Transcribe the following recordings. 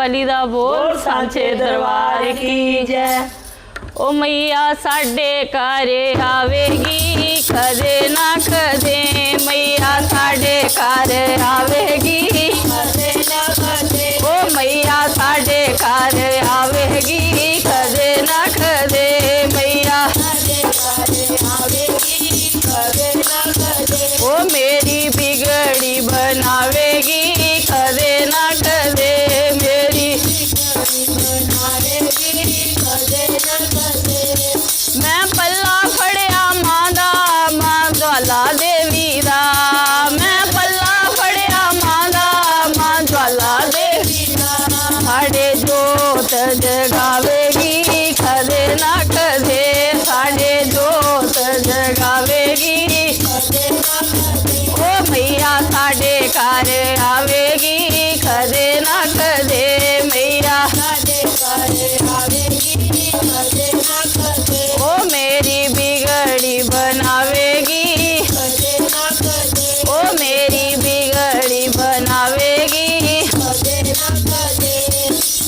वाली दा बोल सांचे दरबार की जय। ओ मैया साडे घर आवेगी कदे ना कदे, मैया साडे घर आवेगी कदे ना कदे। ओ मैया साडे घर आवेगी कदे ना कदे, मैया साडे घर आवेगी कदे ना कदे। ओ मेरी बिगड़ी बनावेगी कदे ना कदे, मेरी बिगड़ी बनावेगी कदे ना कदे। मैं पल्ला फड़िया मां दा मां ज्वाला देवी दा, मैं पल्ला फड़िया मां दा मां ज्वाला देवी दा। साढ़े जोत जगावेगी कदे ना कदे, साढ़े जोत जगावेगी कदे ना कदे। ओ मैया साढ़े घर आवेगी कदे ना कदे, मैया साढ़े घर आवेगी कदे ना कदे। ओ मेरी बिगड़ी बनावेगी कदे ना कदे, ओ मेरी बिगड़ी बनावेगी कदे ना कदे।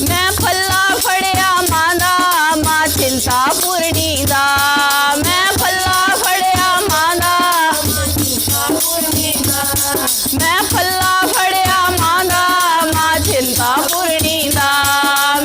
मैं पल्ला फड़िया मां दा मां चिंतापुरनी दा, मैं पल्ला फड़िया मां दा मां चिंतापुरनी दा। मैं पल्ला फड़िया मां दा मां चिंतापुरनी दा,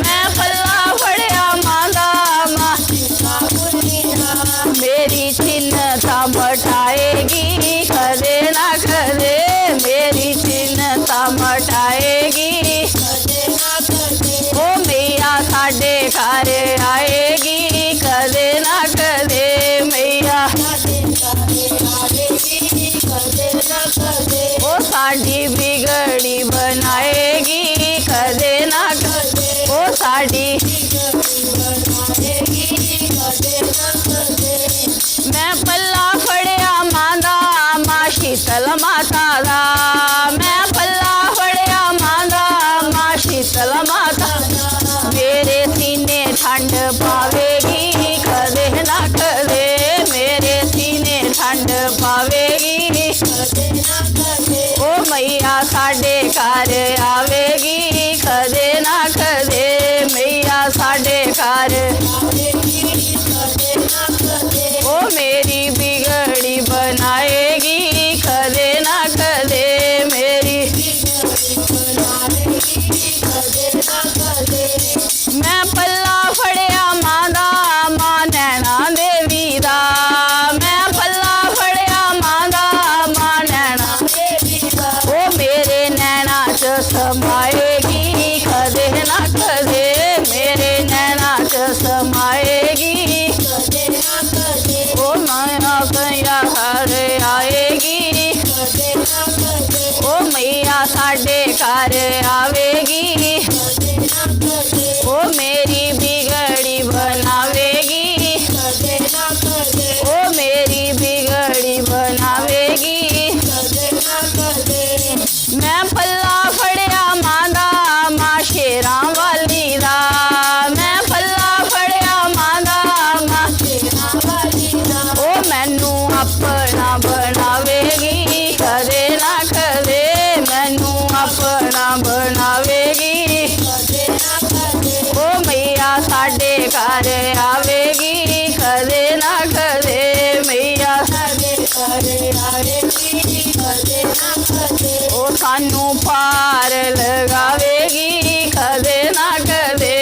मैं पल्ला फड़िया मां दा मां चिंतापुरनी दा। मेरी चिन्हता मटाएगी कदे ना कदे, मेरी चिन्हता मटाएगी कदे ना कदे। ओ मैया साडे घर आएगी कदे ना कदे, मैया साडे घर आएगी कदे ना कदे। ओ साडी बिगड़ी बनाएगी कदे ना कदे, ओ साडी बिगड़ी बनाएगी कदे ना कदे। मैं पल्ला फड़िया मां दा मां शीतल माता दा, मैं पल्ला फड़िया मां दा मां शीतल माता दा। मेरे सीने ठंड पावेगी कदे ना कदे, मेरे सीने ठंड पावेगी कदे ना कदे। ओ मैया साडे घर आवेगी कदे ना कदे, मैया साडे घर आवेगी कदे ना कदे। ओ मेरी बिगड़ी बनाएगी कदे ना कदे, मेरी बिगड़ी बनाएगी कदे ना कदे। मैं पल्ला फड़िया मां दा मां नैना देवी दा, मैं पल्ला फड़िया मां दा मां नैना देवी दा। ओ मेरे नैना च समाएगी कदे ना कदे, मेरे नैना च समाएगी कदे ना कदे। ओ मैया सैया घर आएगी कदे ना कदे, ओ मैया साडे घर आवेगी कदे ना कदे। ओ मेरी बिगड़ी बनावेगी कदे ना कदे, ओ मेरी बिगड़ी बनावेगी कदे ना कदे। मैं पल्ला फड़िया मां दा मां शेरां वाली दा, मैं पल्ला फड़िया मां दा मां शेरां वाली दा। ओ मैनू अपना बनावेगी कदे ना कदे, मैनू अपना बनावेगी कदे ना कदे। ओ मैया साडे घर आवेगी कदे ना कदे, मैया साडे घर आवेगी कदे ना कदे। ओ सानू पार लगावेगी कदे ना कदे,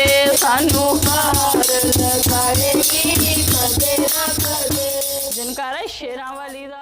सानू पार लगावेगी कदे ना कदे। जिनका शेरां वाली दा।